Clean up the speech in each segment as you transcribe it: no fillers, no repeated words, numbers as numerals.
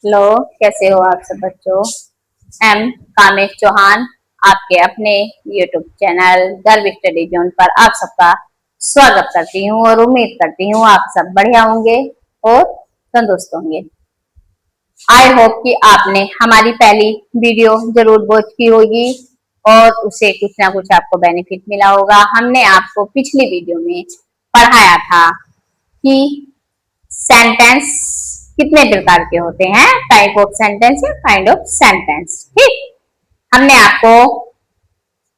Hello, कैसे हो आप सब बच्चों। एम कामेश चौहान आपके अपने यूट्यूब चैनल गर्व स्टडी जोन पर आप सबका स्वागत करती हूँ और उम्मीद करती हूँ आप सब बढ़िया होंगे और तंदुरुस्त होंगे। आई होप कि आपने हमारी पहली वीडियो जरूर वॉच की होगी और उससे कुछ ना कुछ आपको बेनिफिट मिला होगा। हमने आपको पिछली वीडियो में पढ़ाया था कि सेंटेंस कितने प्रकार के होते हैं, टाइप ऑफ सेंटेंस या काइंड ऑफ सेंटेंस। ठीक, हमने आपको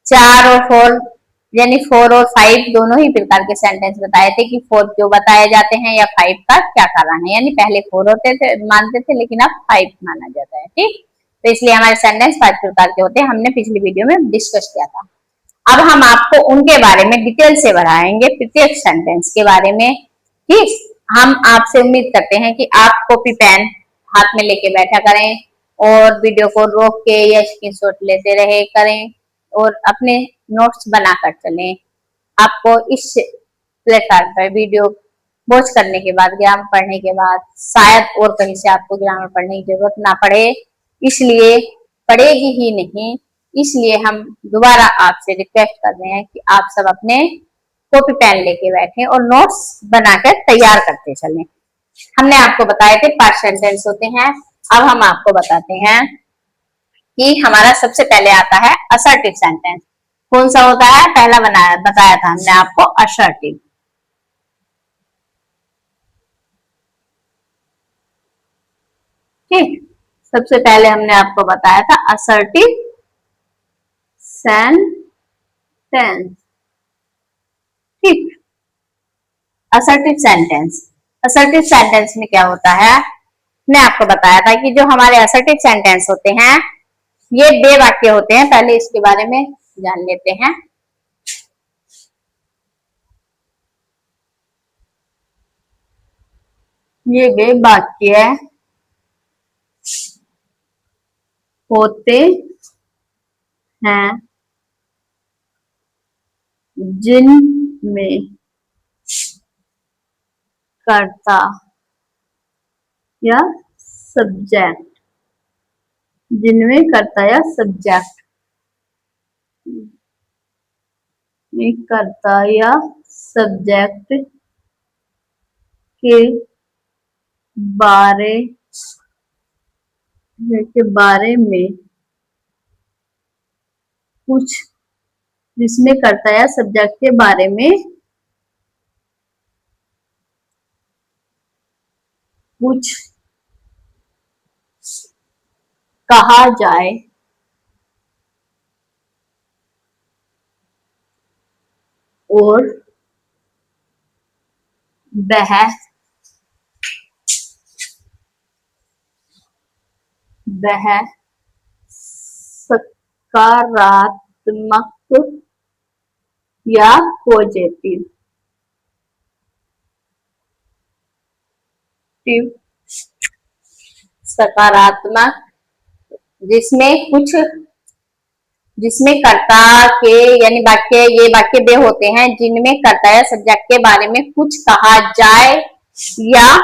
4 और 4 यानी 4 और 5 दोनों ही प्रकार के सेंटेंस बताए थे कि 4 क्यों बताए जाते हैं या 5 का क्या कारण है। यानी पहले 4 होते थे मानते थे लेकिन अब 5 माना जाता है। ठीक, तो इसलिए हमारे सेंटेंस 5 प्रकार के होते हैं, हमने पिछली वीडियो में डिस्कस किया था। अब हम आपको उनके बारे में डिटेल से बढ़ाएंगे, प्रत्येक सेंटेंस के बारे में। ठीक, हम आपसे उम्मीद करते हैं कि आप कॉपी पेन हाथ में लेके बैठा करें और वीडियो को रोक के या स्क्रीनशॉट लेते रहे करें और अपने नोट्स बनाकर चलें। आपको इस प्लेटफॉर्म पर वीडियो वॉच करने के बाद, ग्रामर पढ़ने के बाद शायद और कहीं से आपको ग्रामर पढ़ने की जरूरत ना पड़े, इसलिए पड़ेगी ही नहीं, इसलिए हम दोबारा आपसे रिक्वेस्ट कर रहे हैं कि आप सब अपने कॉपी पेन लेके बैठे और नोट्स बनाकर तैयार करते चलें। हमने आपको बताए थे 5 सेंटेंस होते हैं। अब हम आपको बताते हैं कि हमारा सबसे पहले आता है असर्टिव सेंटेंस। कौन सा होता है? पहला बताया था हमने आपको असर्टिव। ठीक, सबसे पहले हमने आपको बताया था असर्टिव सेंटेंस। ठीक, असर्टिव सेंटेंस, असर्टिव सेंटेंस में क्या होता है, मैं आपको बताया था कि जो हमारे असर्टिव सेंटेंस होते हैं ये 2 वाक्य होते हैं। पहले इसके बारे में जान लेते हैं। ये 2 वाक्य होते हैं जिनमें कर्ता या सब्जेक्ट, जिनमें कर्ता या सब्जेक्ट में कर्ता या सब्जेक्ट के बारे में कुछ, जिसमें कर्ता या सब्जेक्ट के बारे में कुछ कहा जाए और वह सकारात्मक या पॉजिटिव सकारात्मक, जिसमें कुछ, जिसमें कर्ता के यानी वाक्य, ये वाक्य 2 होते हैं जिनमें कर्ता या सब्जेक्ट के बारे में कुछ कहा जाए या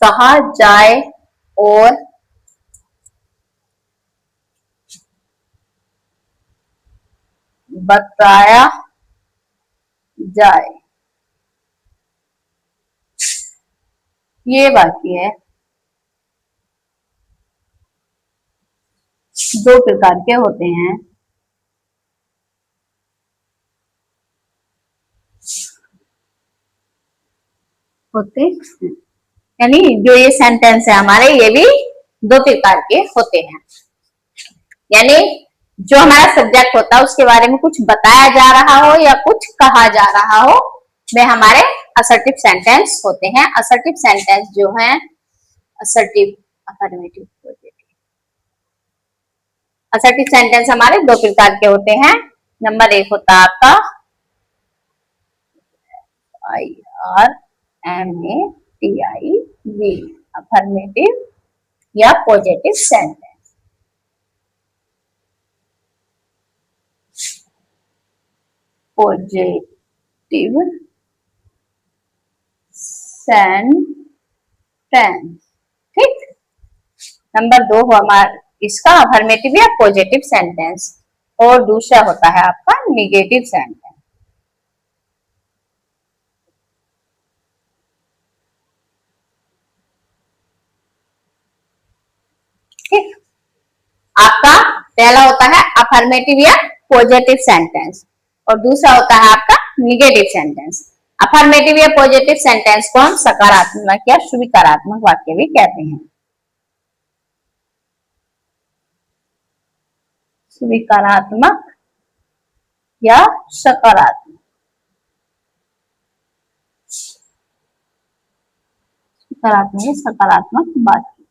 कहा जाए और बताया जाए। ये वाक्य है 2 प्रकार के होते हैं। होते हैं यानी जो ये सेंटेंस है हमारे, ये भी 2 प्रकार के होते हैं। यानी जो हमारा सब्जेक्ट होता है उसके बारे में कुछ बताया जा रहा हो या कुछ कहा जा रहा हो, वे हमारे असर्टिव सेंटेंस होते हैं। असर्टिव सेंटेंस जो है, assertive, affirmative, positive, assertive sentence हमारे 2 प्रकार के होते हैं। नंबर 1 होता है आपका IRMATIV, अफर्मेटिव या positive sentence. Positive sentence tense. ठीक, नंबर 2 हुआ हमारा इसका अफर्मेटिव या पॉजिटिव सेंटेंस, और दूसरा होता है आपका निगेटिव सेंटेंस। ठीक, आपका पहला होता है अफर्मेटिव या पॉजिटिव सेंटेंस और दूसरा होता है आपका निगेटिव सेंटेंस। अफर्मेटिव या पॉजिटिव सेंटेंस को हम सकारात्मक या स्वीकारात्मक वाक्य भी कहते हैं। स्वीकारात्मक या सकारात्मक, सकारात्मक या सकारात्मक वाक्य।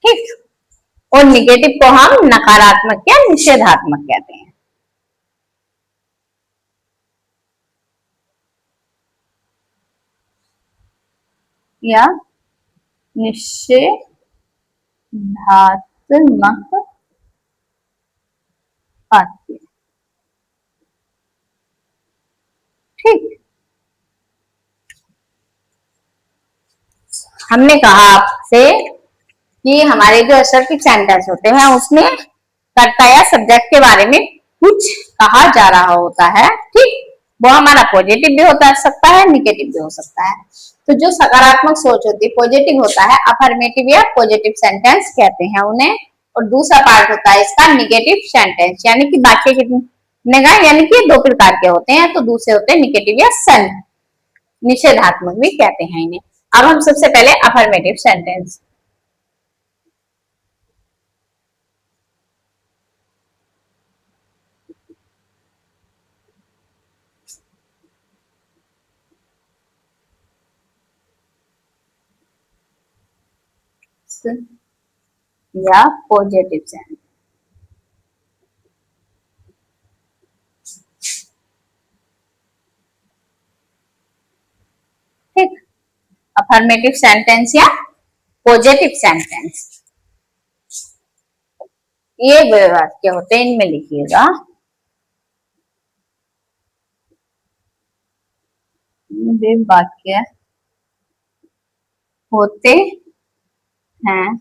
ठीक, और निगेटिव को हम नकारात्मक या निषेधात्मक कहते हैं। या निषेधात्मक वाक्य। ठीक, हमने कहा आपसे कि हमारे जो असर्टिव सेंटेंस होते हैं उसमें कर्ता या सब्जेक्ट के बारे में कुछ कहा जा रहा होता है। ठीक, वो हमारा पॉजिटिव भी होता सकता है, निगेटिव भी हो सकता है। तो जो सकारात्मक सोच होती है, पॉजिटिव होता है, अफर्मेटिव या पॉजिटिव सेंटेंस कहते हैं उन्हें। और दूसरा पार्ट होता है इसका निगेटिव सेंटेंस, यानी कि वाक्य कितने का, यानी कि दो प्रकार के होते हैं। तो दूसरे होते हैं निगेटिव या निषेधात्मक भी कहते हैं इन्हें। अब हम सबसे पहले अफर्मेटिव सेंटेंस। या पॉजिटिव सेंटेंस। ठीक, अफर्मेटिव सेंटेंस या पॉजिटिव सेंटेंस, ये वाक्य होते हैं, इनमें लिखिएगा वे वाक्य होते हैं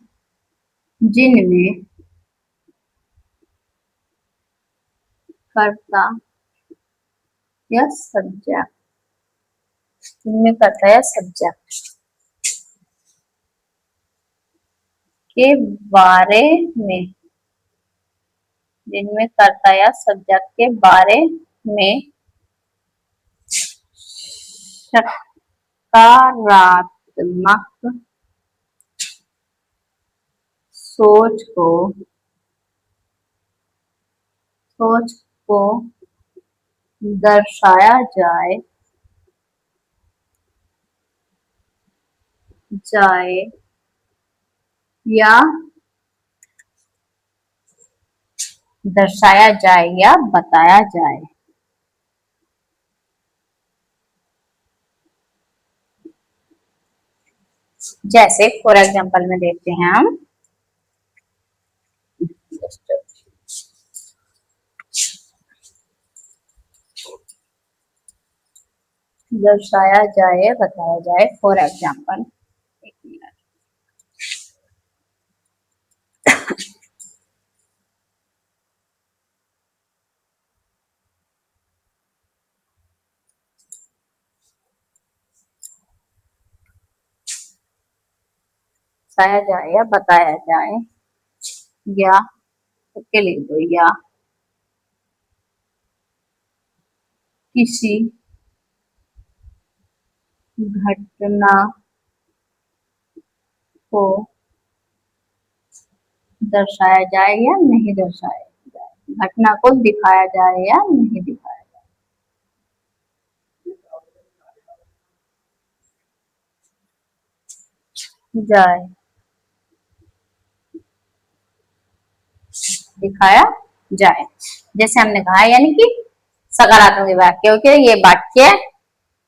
जिनमें कर्ता या सब्जेक्ट, जिनमें कर्ता या सब्जेक्ट के बारे में, जिनमें कर्ता या सब्जेक्ट के बारे में सकारात्मक सोच को दर्शाया जाए या बताया जाए। जैसे फॉर एग्जांपल में देखते हैं हम, दर्शाया जाए, बताया जाए। फॉर एग्जांपल, एक मिनट, दर्शाया जाए या बताया जाए, या के लिख दो, या किसी घटना को दर्शाया जाए या नहीं दर्शाया जाए, घटना को दिखाया जाए या नहीं दिखाया जाए, दिखाया जाए। जैसे हमने कहा, यानी कि सकारात्मक वाक्य होते हैं, ये वाक्य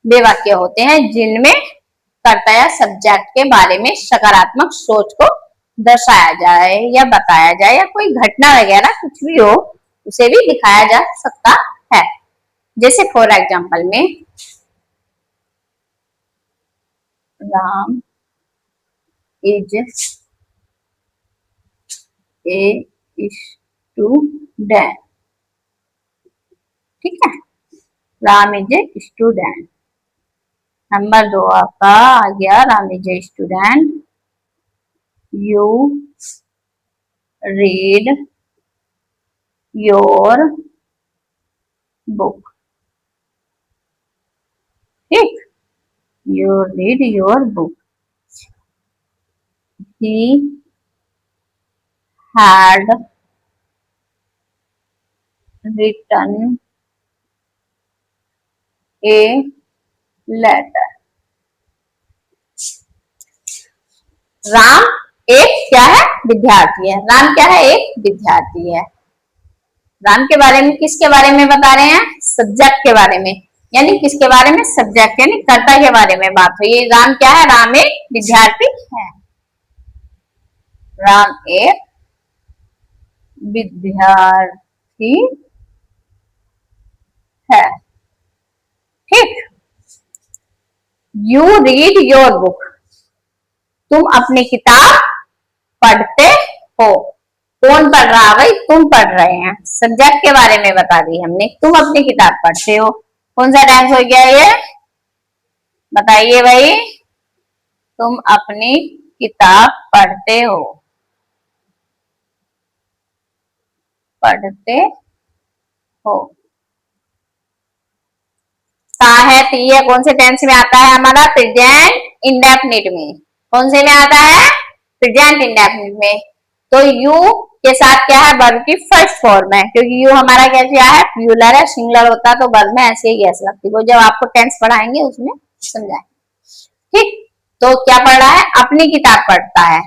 वे वाक्य होते हैं जिनमें कर्ता या सब्जेक्ट के बारे में सकारात्मक सोच को दर्शाया जाए या बताया जाए, या कोई घटना वगैरह कुछ भी हो उसे भी दिखाया जा सकता है। जैसे फॉर एग्जांपल में, राम इज ए स्टूडेंट। ठीक है, Ram is a student. Number 2 आपका आ गया, Ram is a student. You read your book. ठीक, you read your book. He had written a letter। Ram एक क्या है, विद्यार्थी है। राम क्या है, एक विद्यार्थी है। राम के बारे में किसके बारे में बता रहे हैं, सब्जेक्ट के बारे में, यानी किसके बारे में, सब्जेक्ट यानी कर्ता के बारे में बात हुई। राम क्या है, राम एक विद्यार्थी है। राम एक विद्यार्थी है। ठीक, यू रीड योर बुक, तुम अपनी किताब पढ़ते हो। कौन पढ़ रहा है भाई, तुम पढ़ रहे हैं। सब्जेक्ट के बारे में बता दी हमने, तुम अपनी किताब पढ़ते हो। कौन सा टेंस हो गया ये, बताइए भाई। तुम अपनी किताब पढ़ते हो, पढ़ते हो। ता है, ती है, कौन से टेंस में आता है हमारा, प्रेजेंट इंडेफिनिट में। कौन से में आता है, प्रेजेंट इंडेफिनिट में। तो यू के साथ क्या है, वर्ब की फर्स्ट फॉर्म है, क्योंकि यू हमारा क्या है, प्लूरल है, सिंगुलर होता तो वर्ब में ऐसे ही गैस लगती। वो जब आपको टेंस पढ़ाएंगे उसमें समझाएंगे। ठीक, तो क्या पढ़ रहा है, अपनी किताब पढ़ता है।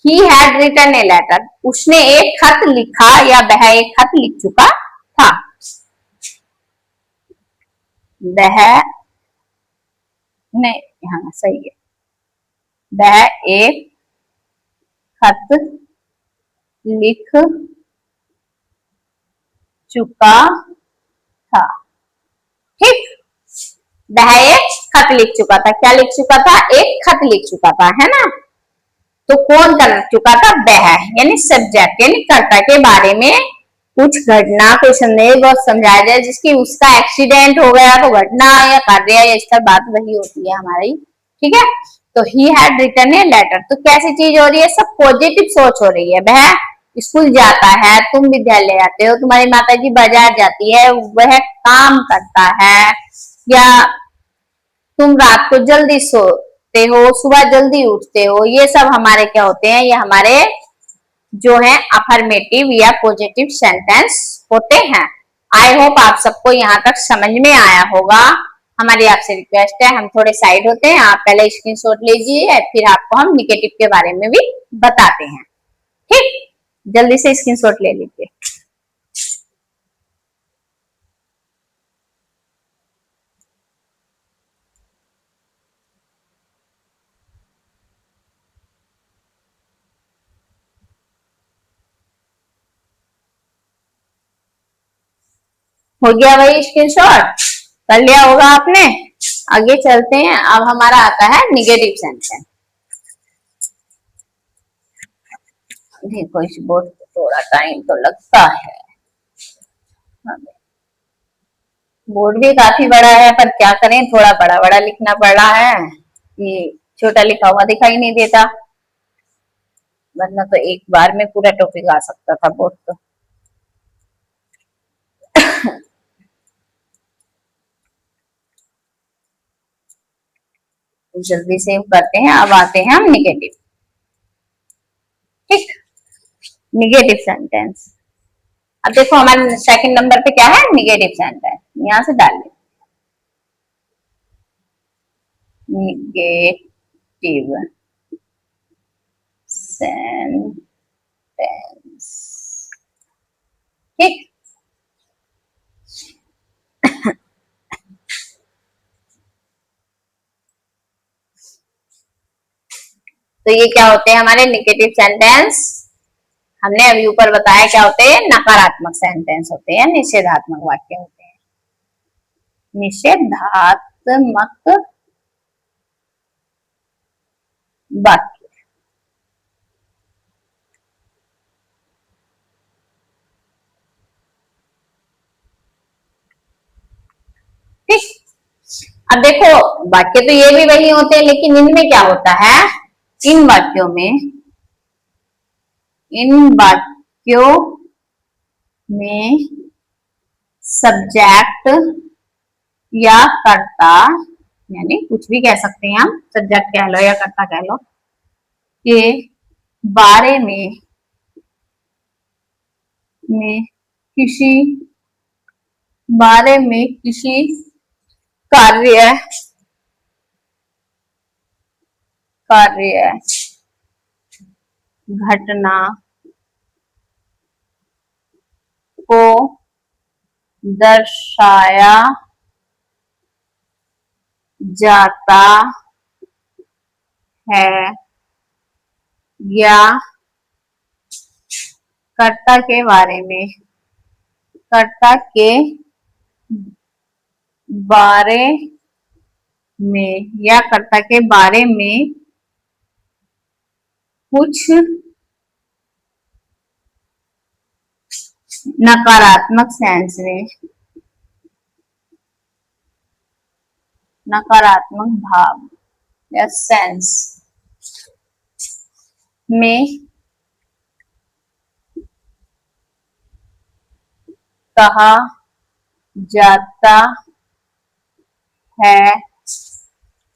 He had written a letter, उसने एक खत लिखा या वह एक खत लिख चुका था। वह, नहीं, हाँ सही है, वह एक खत लिख चुका था। ठीक, वह एक खत लिख चुका था। क्या लिख चुका था, एक खत लिख चुका था, है ना। तो कौन कर चुका था, वह, यानी सब्जेक्ट यानी कर्ता के बारे में कुछ घटना, कोई संदेश बहुत समझाया जाए, जिसकी उसका एक्सीडेंट हो गया, तो घटना या कार्य या स्थल बात वही होती है हमारी। ठीक है, तो he had written a letter, तो कैसी चीज हो रही है, सब पॉजिटिव सोच हो रही है। वह स्कूल जाता है, तुम विद्यालय जाते हो, तुम्हारी माता जी बाजार जाती है, वह काम करता है, या तुम रात को जल्दी सोते हो, सुबह जल्दी उठते हो। ये सब हमारे क्या होते हैं, ये हमारे जो है अफर्मेटिव या पॉजिटिव सेंटेंस होते हैं। आई होप आप सबको यहाँ तक समझ में आया होगा। हमारी आपसे रिक्वेस्ट है, हम थोड़े साइड होते हैं, आप पहले स्क्रीनशॉट लीजिए, फिर आपको हम निगेटिव के बारे में भी बताते हैं। ठीक, जल्दी से स्क्रीनशॉट ले लीजिए। हो गया भाई स्क्रीनशॉट, कर लिया होगा आपने। आगे चलते हैं, अब हमारा आता है निगेटिव सेंटेंस। देखो इस बोर्ड को थोड़ा टाइम तो लगता है, बोर्ड भी काफी बड़ा है, पर क्या करें, थोड़ा बड़ा बड़ा लिखना पड़ रहा है, ये छोटा लिखा हुआ दिखाई नहीं देता, वरना तो एक बार में पूरा टॉपिक आ सकता था बोर्ड तो। जल्दी से करते हैं, अब आते हैं हम निगेटिव। ठीक, निगेटिव सेंटेंस। अब देखो हमारे सेकंड नंबर पे क्या है, निगेटिव सेंटेंस, यहां से डाल लें निगेटिव सेंटेंस। ठीक, तो ये क्या होते हैं हमारे निगेटिव सेंटेंस, हमने अभी ऊपर बताया क्या होते हैं, नकारात्मक सेंटेंस होते हैं, निषेधात्मक वाक्य होते हैं। निषेधात्मक वाक्य, अब देखो, वाक्य तो ये भी वही होते हैं, लेकिन इनमें क्या होता है, इन वाक्यों में, इन वाक्यों में सब्जेक्ट या कर्ता, यानी कुछ भी कह सकते हैं हम, सब्जेक्ट कह लो या कर्ता कह लो, के बारे में किसी बारे में किसी कार्य कार्य घटना को दर्शाया जाता है, या कर्ता के बारे में, कर्ता के बारे में या कर्ता के बारे में कुछ नकारात्मक सेंस में, नकारात्मक भाव या सेंस में कहा जाता है,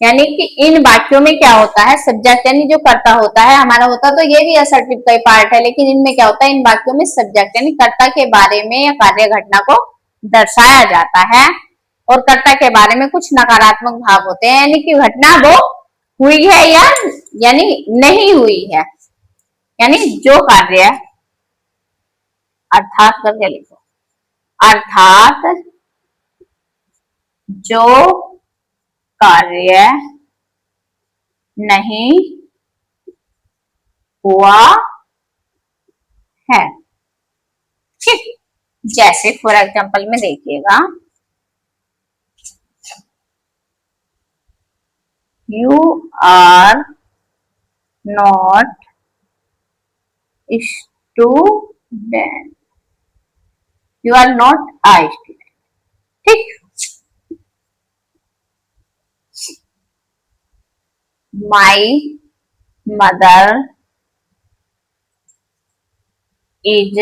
यानी कि इन वाक्यों में क्या होता है, सब्जेक्ट यानी जो कर्ता होता है हमारा, होता तो ये भी असर्टिव का ही पार्ट है, लेकिन इनमें क्या होता है, इन वाक्यों में सब्जेक्ट यानी कर्ता के बारे में या कार्य घटना को दर्शाया जाता है, और कर्ता के बारे में कुछ नकारात्मक भाव होते हैं, यानी कि घटना वो हुई है या यानी नहीं हुई है, यानी जो कार्य, अर्थात करके लिखो, अर्थात जो कार्य नहीं हुआ है। ठीक, जैसे फॉर एग्जाम्पल में देखिएगा, you are not student, you are not a student. ठीक, my mother is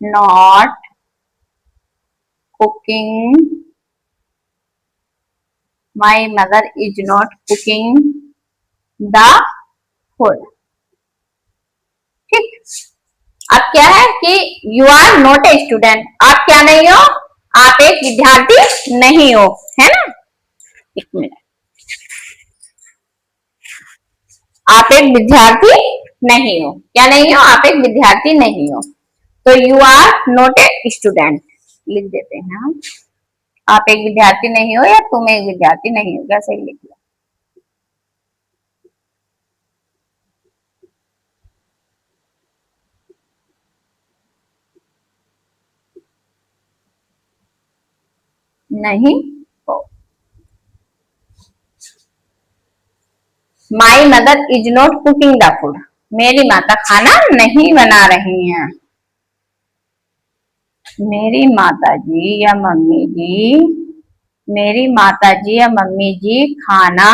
not cooking, my mother is not cooking the food. ठीक, अब क्या है कि you are not a student, आप क्या नहीं हो, आप एक विद्यार्थी नहीं हो, है ना। एक मिनट, आप एक विद्यार्थी नहीं हो, क्या नहीं हो, आप एक विद्यार्थी नहीं हो, तो you are not a student लिख देते हैं हम, आप एक विद्यार्थी नहीं हो या तुम एक विद्यार्थी नहीं हो, कैसे लिख लो। नहीं हो, माई mother is not cooking the food, मेरी माता खाना नहीं बना रही हैं, मेरी माता जी या मम्मी जी, मेरी माता जी या मम्मी जी खाना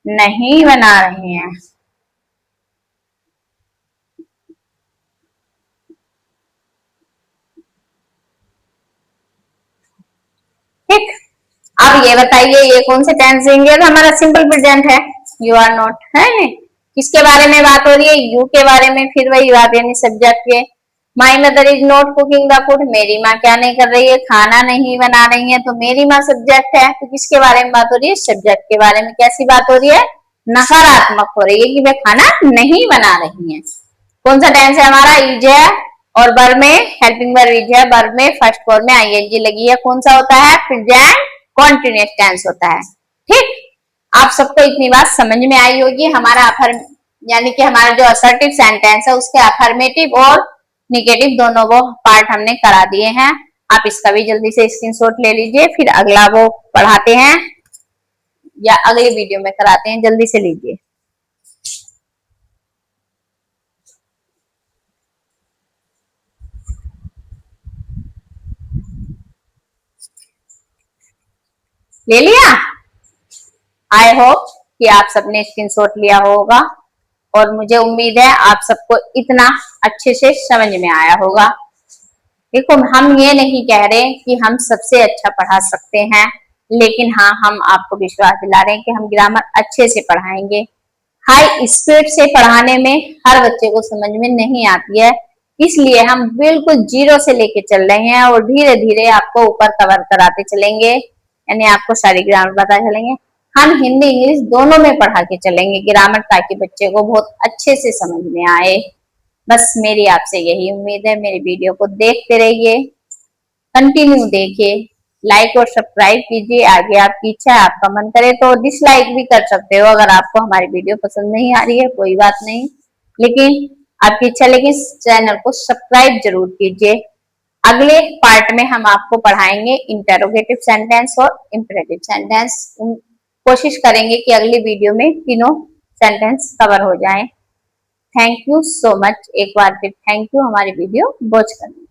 नहीं बना रही हैं। ठीक, अब ये बताइए ये कौन से टेंस देंगे, तो हमारा सिंपल प्रेजेंट है, यू आर नॉट है नहीं, किसके बारे में बात हो रही है, यू के बारे में, फिर वही बात यानी सब्जेक्ट के, माई mother is not cooking the food, मेरी माँ क्या नहीं कर रही है, खाना नहीं बना रही है, तो मेरी माँ सब्जेक्ट है, तो किसके बारे में बात हो रही है, सब्जेक्ट के बारे में। कैसी बात हो रही है, नकारात्मक हो रही है कि वे खाना नहीं बना रही है। कौन सा टेंस है हमारा, इज है, और वर्ब में हेल्पिंग वर्ब इज है, वर्ब में फर्स्ट फॉर्म में आईएनजी लगी है, कौन सा होता है, प्रेजेंट कॉन्टिन्यूअस टेंस होता है। ठीक, आप सबको इतनी बात समझ में आई होगी, हमारा अफर्म यानी कि हमारा जो असर्टिव सेंटेंस है उसके अफर्मेटिव और निगेटिव दोनों वो पार्ट हमने करा दिए हैं। आप इसका भी जल्दी से स्क्रीनशॉट ले लीजिए, फिर अगला वो पढ़ाते हैं या अगले वीडियो में कराते हैं, जल्दी से लीजिए। ले लिया? आई होप कि आप सबने स्क्रीनशॉट लिया होगा और मुझे उम्मीद है आप सबको इतना अच्छे से समझ में आया होगा। देखो, हम ये नहीं कह रहे कि हम सबसे अच्छा पढ़ा सकते हैं, लेकिन हाँ, हम आपको विश्वास दिला रहे हैं कि हम ग्रामर अच्छे से पढ़ाएंगे। हाई स्पीड से पढ़ाने में हर बच्चे को समझ में नहीं आती है, इसलिए हम बिल्कुल जीरो से लेके चल रहे हैं और धीरे धीरे आपको ऊपर कवर कराते चलेंगे, यानी आपको सारी ग्रामर बता चलेंगे। हम हिंदी इंग्लिश दोनों में पढ़ा के चलेंगे ग्रामर, ताकि बच्चे को बहुत अच्छे से समझ में आए। बस मेरी आपसे यही उम्मीद है। मेरी वीडियो को देखते रहिए, कंटिन्यू देखिए, लाइक और सब्सक्राइब कीजिए। आगे आपकी इच्छा है, आपका मन करे तो डिसलाइक भी कर सकते हो अगर आपको हमारी वीडियो पसंद नहीं आ रही है, कोई बात नहीं, लेकिन आपकी इच्छा, लेकिन चैनल को सब्सक्राइब जरूर कीजिए। अगले पार्ट में हम आपको पढ़ाएंगे इंटरोगेटिव सेंटेंस और इंपेरेटिव सेंटेंस। कोशिश करेंगे कि अगली वीडियो में तीनों सेंटेंस कवर हो जाएं। Thank you so much. एक बार फिर थैंक यू हमारी वीडियो वॉच करने के लिए।